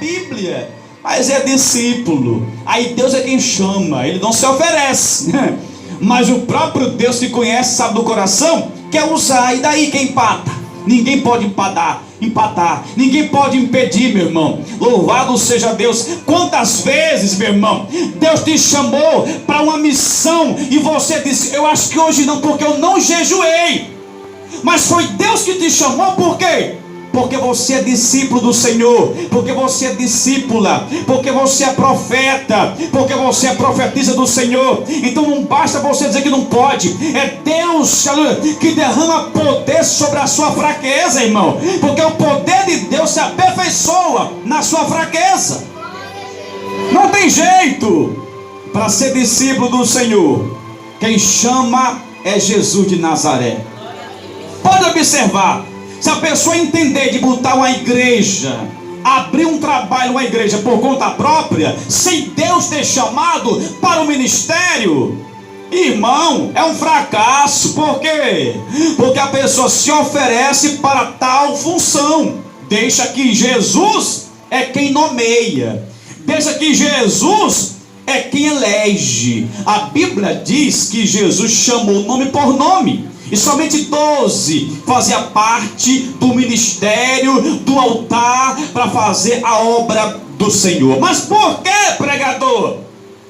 Bíblia, mas é discípulo. Aí Deus é quem chama, ele não se oferece. Mas o próprio Deus que conhece, sabe do coração, quer usar. E daí quem empata? Ninguém pode empatar. Ninguém pode impedir, meu irmão. Louvado seja Deus. Quantas vezes, meu irmão, Deus te chamou para uma missão e você disse: eu acho que hoje não, porque eu não jejuei. Mas foi Deus que te chamou, por quê? Porque você é discípulo do Senhor, porque você é discípula, porque você é profeta, porque você é profetisa do Senhor. Então não basta você dizer que não pode. É Deus que derrama poder sobre a sua fraqueza, irmão. Porque o poder de Deus se aperfeiçoa na sua fraqueza. Não tem jeito. Para ser discípulo do Senhor, quem chama é Jesus de Nazaré. Pode observar. Se a pessoa entender de botar uma igreja, abrir um trabalho, uma igreja por conta própria, sem Deus ter chamado para o ministério, irmão, é um fracasso. Por quê? Porque a pessoa se oferece para tal função. Deixa que Jesus é quem nomeia. Deixa que Jesus é quem elege. A Bíblia diz que Jesus chamou nome por nome. E somente 12 fazia parte do ministério, do altar, para fazer a obra do Senhor. Mas por que, pregador,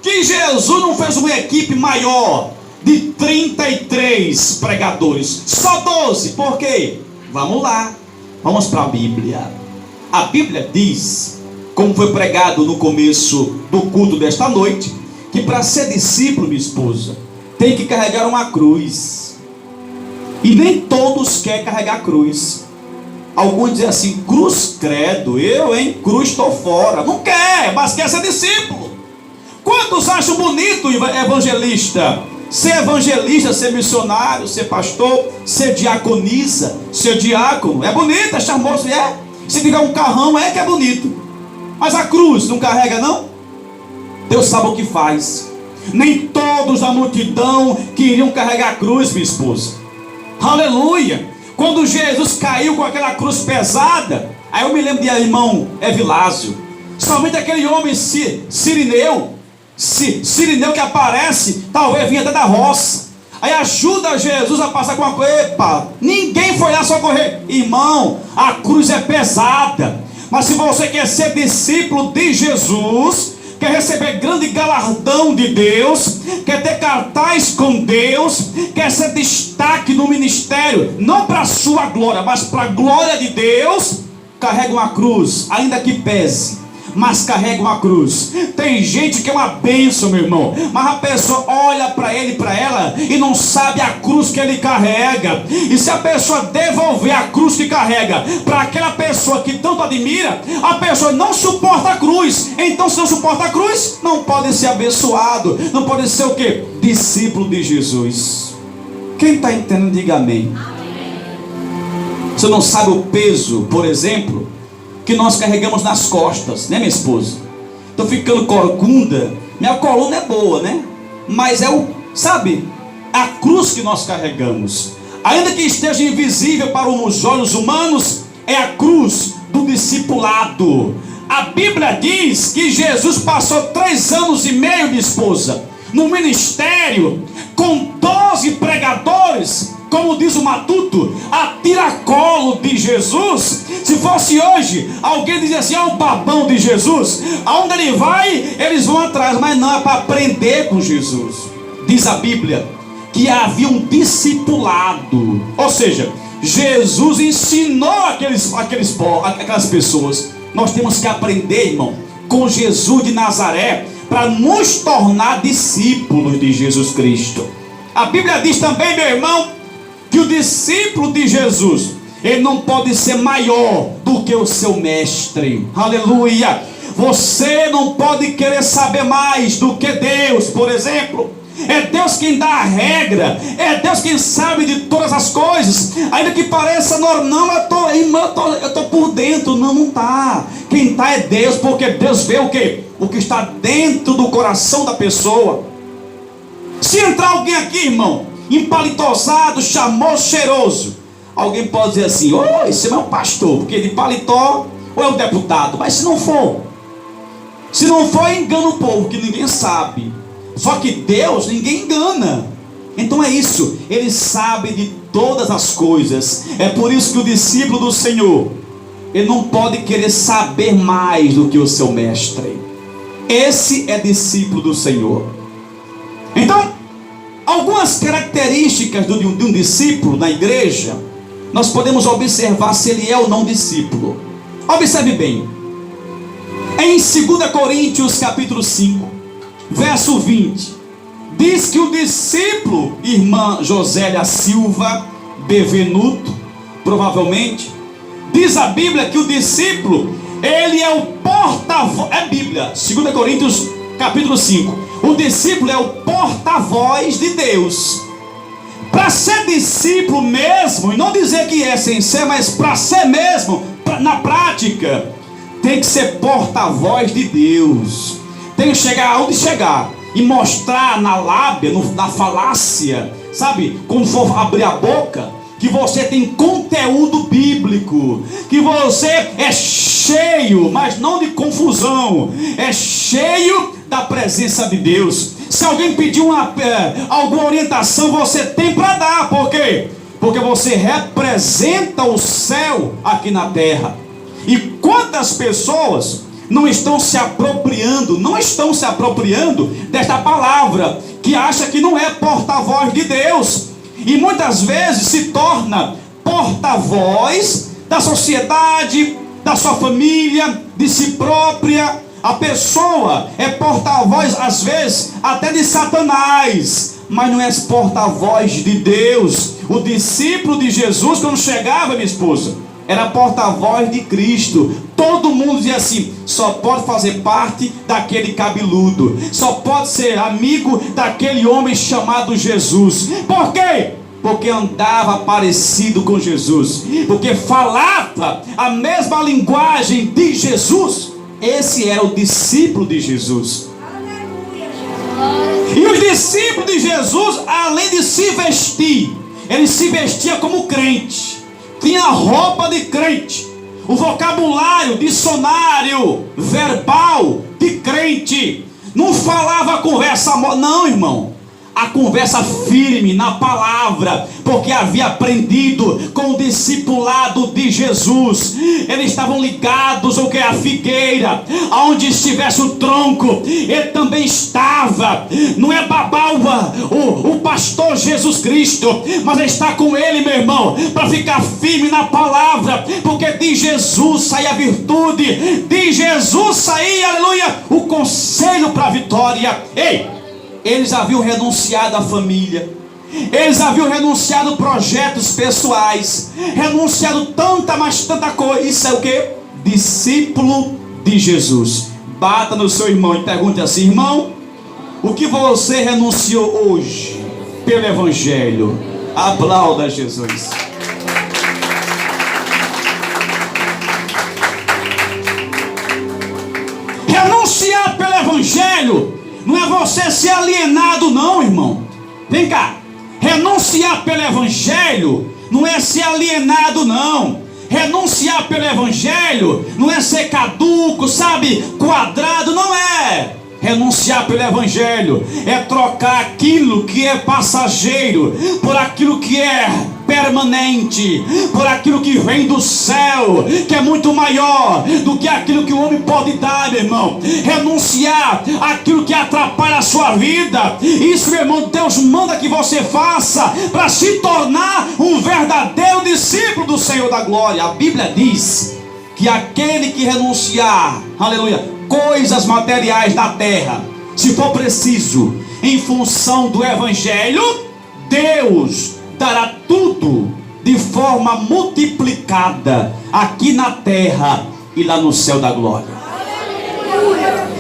que Jesus não fez uma equipe maior de 33 pregadores? Só 12, por quê? Vamos lá, vamos para a Bíblia. A Bíblia diz, como foi pregado no começo do culto desta noite, que para ser discípulo, minha esposa, tem que carregar uma cruz. E nem todos querem carregar a cruz. Alguns dizem assim: cruz credo, cruz estou fora. Não quer, mas quer ser discípulo. Quantos acham bonito evangelista? Ser evangelista, ser missionário, ser pastor, ser diaconisa, ser diácono. É bonito, é charmoso, é. Se tiver um carrão, é que é bonito. Mas a cruz não carrega, não? Deus sabe o que faz. Nem todos da multidão queriam carregar a cruz, minha esposa. Aleluia! Quando Jesus caiu com aquela cruz pesada, aí eu me lembro de irmão Evilásio. Somente aquele homem Sirineu que aparece, talvez vinha até da roça. Aí ajuda Jesus a passar com a cruz. Epa, ninguém foi lá socorrer. Irmão, a cruz é pesada. Mas se você quer ser discípulo de Jesus, quer receber grande galardão de Deus, quer ter cartaz com Deus, quer ser destaque no ministério, não para a sua glória, mas para a glória de Deus, carrega uma cruz, ainda que pese, mas carrega uma cruz. Tem gente que é uma bênção, meu irmão, mas a pessoa olha para ele e para ela e não sabe a cruz que ele carrega. E se a pessoa devolver a cruz que carrega para aquela pessoa que tanto admira, a pessoa não suporta a cruz. Então, se não suporta a cruz, não pode ser abençoado, não pode ser o quê? Discípulo de Jesus. Quem está entendendo, diga amém. Você não sabe o peso, por exemplo, que nós carregamos nas costas, né, minha esposa? Estou ficando corcunda. Minha coluna é boa, né? Mas sabe, a cruz que nós carregamos, ainda que esteja invisível para os olhos humanos, é a cruz do discipulado. A Bíblia diz que Jesus passou 3 anos e meio, minha esposa, no ministério, com 12 pregadores, como diz o Matuto, a tiracolo de Jesus. Se fosse hoje, alguém dizia assim: é o babão de Jesus, aonde ele vai, eles vão atrás. Mas não, é para aprender com Jesus. Diz a Bíblia que havia um discipulado, ou seja, Jesus ensinou aquelas pessoas. Nós temos que aprender, irmão, com Jesus de Nazaré, para nos tornar discípulos de Jesus Cristo. A Bíblia diz também, meu irmão, que o discípulo de Jesus, ele não pode ser maior do que o seu mestre. Aleluia! Você não pode querer saber mais do que Deus, por exemplo. É Deus quem dá a regra, é Deus quem sabe de todas as coisas. Ainda que pareça normal, eu estou por dentro. Não está. Quem está é Deus, porque Deus vê o que? O que está dentro do coração da pessoa. Se entrar alguém aqui, irmão, empalitosado, charmoso, cheiroso, alguém pode dizer assim: esse é meu pastor, porque de paletó ou é o deputado. Mas se não for, engana o povo, que ninguém sabe. Só que Deus ninguém engana. Então é isso, Ele sabe de todas as coisas. É por isso que o discípulo do Senhor, ele não pode querer saber mais do que o seu mestre. Esse é discípulo do Senhor. Então, algumas características de um discípulo na igreja, nós podemos observar se ele é ou não discípulo. Observe bem. Em 2 Coríntios capítulo 5, verso 20, diz que o discípulo, irmã Josélia Silva Bevenuto, provavelmente, diz a Bíblia que o discípulo, ele é o porta-voz, é Bíblia, 2 Coríntios capítulo 5, o discípulo é o porta-voz de Deus. Para ser discípulo mesmo, e não dizer que é sem ser, mas para ser mesmo, na prática, tem que ser porta-voz de Deus. Tem que chegar aonde chegar e mostrar na lábia, na falácia, sabe, quando for abrir a boca, que você tem conteúdo bíblico, que você é cheio, mas não de confusão, é cheio da presença de Deus. Se alguém pedir alguma orientação, você tem para dar. Por quê? Porque você representa o céu aqui na terra. E quantas pessoas não estão se apropriando desta palavra, que acha que não é porta-voz de Deus, e muitas vezes se torna porta-voz da sociedade, da sua família, de si própria. A pessoa é porta-voz, às vezes, até de Satanás, mas não é porta-voz de Deus. O discípulo de Jesus, quando chegava, minha esposa, era porta-voz de Cristo. Todo mundo dizia assim: só pode fazer parte daquele cabeludo, só pode ser amigo daquele homem chamado Jesus. Por quê? Porque andava parecido com Jesus, porque falava a mesma linguagem de Jesus. Esse era o discípulo de Jesus. E os discípulos de Jesus, além de se vestir, eles se vestiam como crente, tinha roupa de crente, o vocabulário, dicionário verbal de crente. Não falava conversa, não, irmão, a conversa firme na palavra, porque havia aprendido com o discipulado de Jesus. Eles estavam ligados ao que é a figueira, aonde estivesse o tronco, ele também estava. Não é babalva o pastor Jesus Cristo, mas está com ele, meu irmão, para ficar firme na palavra, porque de Jesus saía a virtude, de Jesus saía, aleluia, o conselho para a vitória. Ei! Eles haviam renunciado à família, eles haviam renunciado projetos pessoais, renunciado tanta coisa. Isso é o que? Discípulo de Jesus. Bata no seu irmão e pergunte assim: irmão, o que você renunciou hoje pelo Evangelho? Aplauda Jesus. Renunciar pelo Evangelho não é você ser alienado, não, irmão. Vem cá. Renunciar pelo Evangelho não é ser alienado, não. Renunciar pelo Evangelho não é ser caduco, sabe, quadrado, não é. Renunciar pelo Evangelho é trocar aquilo que é passageiro por aquilo que é permanente, por aquilo que vem do céu, que é muito maior do que aquilo que o homem pode dar, meu irmão. Renunciar aquilo que atrapalha a sua vida. Isso, meu irmão, Deus manda que você faça para se tornar um verdadeiro discípulo do Senhor da glória. A Bíblia diz que aquele que renunciar, aleluia, coisas materiais da terra, se for preciso, em função do Evangelho, Deus dará tudo de forma multiplicada aqui na terra e lá no céu da glória.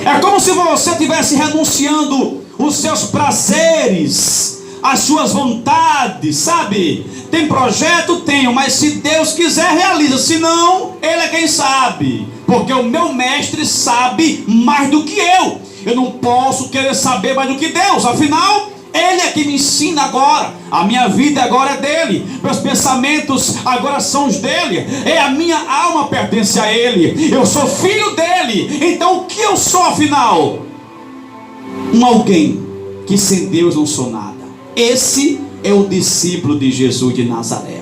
É como se você estivesse renunciando os seus prazeres, as suas vontades, sabe? Tem projeto? Tenho, mas se Deus quiser, realiza. Se não, Ele é quem sabe, porque o meu mestre sabe mais do que eu. Eu não posso querer saber mais do que Deus, afinal, Ele é que me ensina agora. A minha vida agora é dele. Meus pensamentos agora são os dele. A minha alma pertence a ele. Eu sou filho dele. Então o que eu sou afinal? Alguém que sem Deus não sou nada. Esse é o discípulo de Jesus de Nazaré.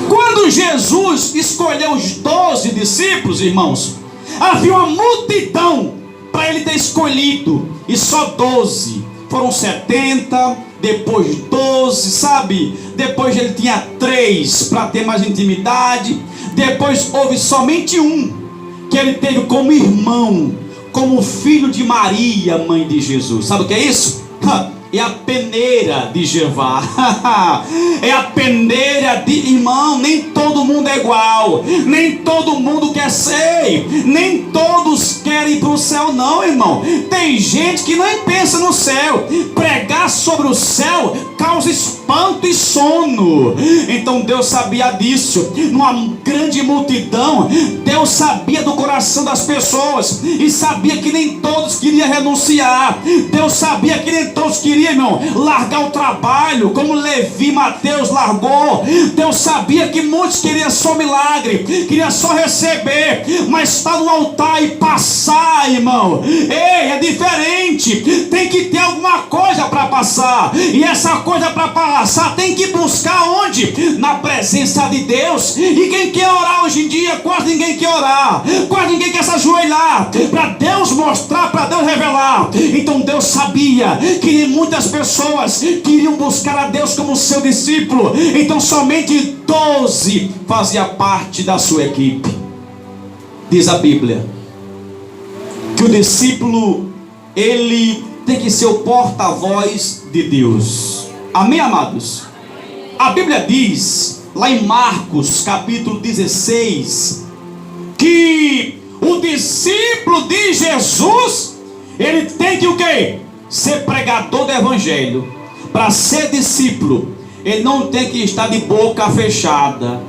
Quando Jesus escolheu os 12 discípulos, irmãos, havia uma multidão para ele ter escolhido, e só 12. Foram 70, depois 12, sabe? Depois ele tinha 3 para ter mais intimidade. Depois houve somente um que ele teve como irmão, como filho de Maria, mãe de Jesus. Sabe o que é isso? É a peneira de Jeová. É a peneira de... Irmão, nem todo mundo é igual. Nem todo mundo quer ser. Nem todos querem ir para o céu, não, irmão. Tem gente que nem pensa no céu. Pregar sobre o céu causa espanto e sono. Então Deus sabia disso. Numa grande multidão, Deus sabia do coração das pessoas. E sabia que nem todos queriam renunciar. Deus sabia que nem todos queriam, irmão, largar o trabalho, como Levi, Mateus largou. Deus sabia que muitos queriam só milagre, queriam só receber, mas estar no altar e passar, irmão, é diferente. Tem que ter alguma coisa para passar, e essa coisa para passar tem que buscar onde? Na presença de Deus. E quem quer orar hoje em dia? Quase ninguém quer orar, quase ninguém quer se ajoelhar para Deus mostrar, para Deus revelar. Então Deus sabia que muitas pessoas queriam buscar a Deus como seu discípulo. Então somente 12 fazia parte da sua equipe. Diz a Bíblia que o discípulo, ele tem que ser o porta-voz de Deus. Amém, amados? A Bíblia diz lá em Marcos capítulo 16 que o discípulo de Jesus, ele tem que o quê? Ser pregador do evangelho. Para ser discípulo, ele não tem que estar de boca fechada.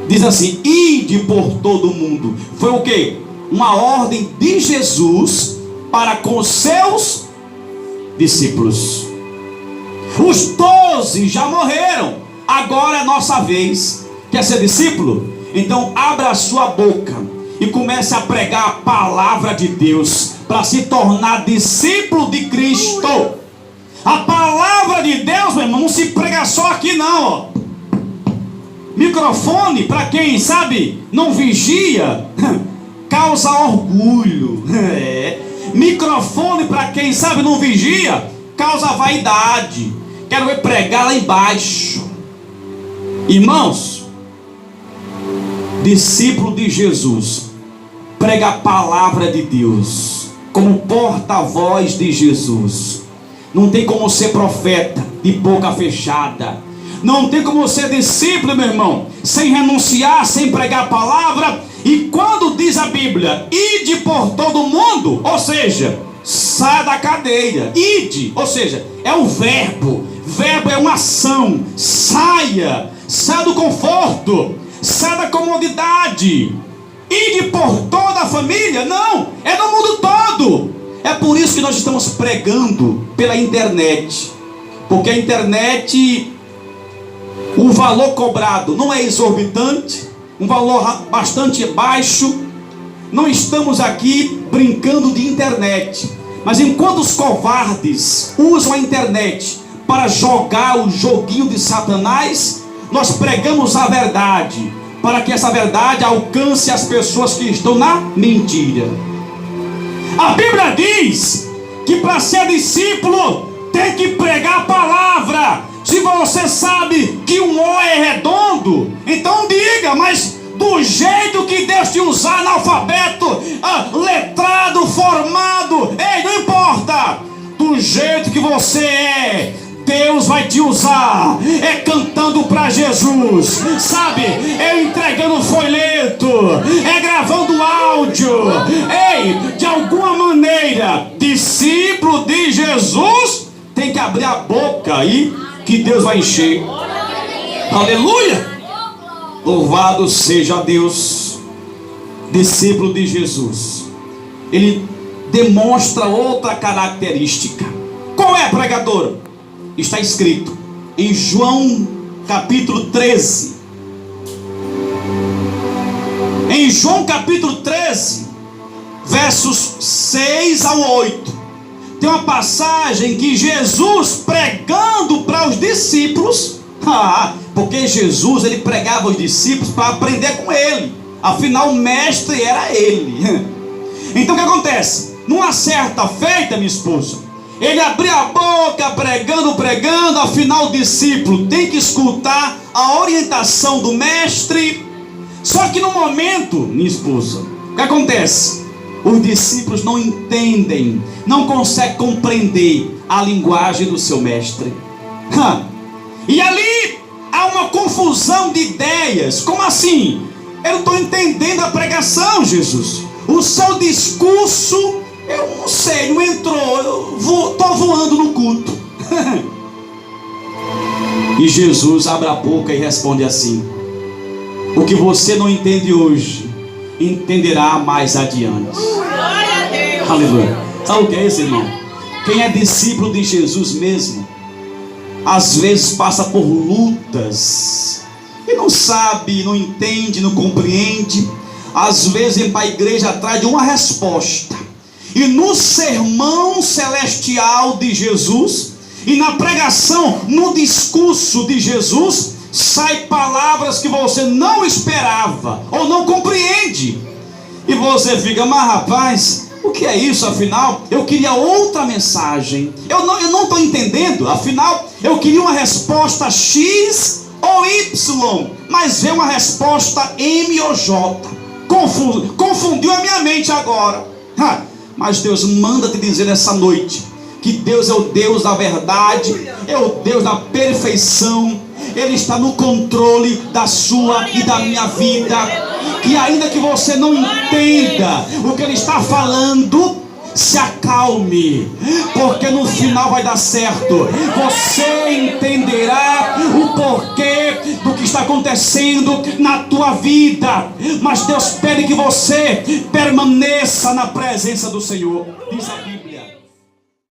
Diz assim: ide por todo o mundo. Foi o quê? Uma ordem de Jesus para com os seus discípulos. Os 12 já morreram. Agora é nossa vez. Quer ser discípulo? Então abra a sua boca e comece a pregar a palavra de Deus, para se tornar discípulo de Cristo. A palavra de Deus, meu irmão, não se prega só aqui não, ó. Microfone, para quem sabe não vigia, causa orgulho. Microfone, para quem sabe não vigia, causa vaidade. Quero ver pregar lá embaixo. Irmãos, discípulo de Jesus prega a palavra de Deus como porta-voz de Jesus. Não tem como ser profeta de boca fechada. Não tem como ser discípulo, meu irmão, sem renunciar, sem pregar a palavra. E quando diz a Bíblia, ide por todo mundo, ou seja, saia da cadeia. Ide, ou seja, é um verbo. Verbo é uma ação. Saia do conforto, saia da comodidade. Ide por toda a família? Não, é no mundo todo. É por isso que nós estamos pregando pela internet, porque a internet, o valor cobrado não é exorbitante, um valor bastante baixo. Não estamos aqui brincando de internet, mas enquanto os covardes usam a internet para jogar o joguinho de Satanás, nós pregamos a verdade, para que essa verdade alcance as pessoas que estão na mentira. A Bíblia diz que para ser discípulo tem que pregar a palavra. Se você sabe que um O é redondo, então diga, mas do jeito que Deus te usar, analfabeto, letrado, formado, não importa, do jeito que você é, Deus vai te usar. É cantando para Jesus, sabe? É entregando folheto, é gravando áudio. De alguma maneira, discípulo de Jesus tem que abrir a boca aí, que Deus vai encher. Aleluia! Louvado seja Deus. Discípulo de Jesus, ele demonstra outra característica. Qual é, pregador? Está escrito em João capítulo 13. Em João capítulo 13, versos 6 ao 8, tem uma passagem que Jesus pregando para os discípulos, porque Jesus ele pregava aos discípulos para aprender com ele, afinal o mestre era ele. Então o que acontece? Numa certa feita, minha esposa, ele abria a boca pregando, afinal o discípulo tem que escutar a orientação do mestre. Só que no momento, minha esposa, o que acontece? Os discípulos não entendem, não conseguem compreender a linguagem do seu mestre. E ali há uma confusão de ideias. Como assim? Eu não estou entendendo a pregação, Jesus. O seu discurso, eu não sei, não entrou. Eu estou voando no culto. E Jesus abre a boca e responde assim: o que você não entende hoje, entenderá mais adiante. Aleluia. Sabe o que é isso, irmão? Quem é discípulo de Jesus mesmo, às vezes passa por lutas e não sabe, não entende, não compreende. Às vezes vem para a igreja atrás de uma resposta, e no sermão celestial de Jesus e na pregação, no discurso de Jesus, sai palavras que você não esperava ou não compreende, e você fica: mas rapaz, o que é isso? Afinal eu queria outra mensagem, eu não estou entendendo, afinal eu queria uma resposta X ou Y, mas veio uma resposta M ou J. Confundiu a minha mente agora. Mas Deus manda te dizer nessa noite que Deus é o Deus da verdade, é o Deus da perfeição. Ele está no controle da sua e da minha vida. Que ainda que você não entenda o que Ele está falando, se acalme, porque no final vai dar certo. Você entenderá o porquê do que está acontecendo na tua vida. Mas Deus pede que você permaneça na presença do Senhor. Diz aqui.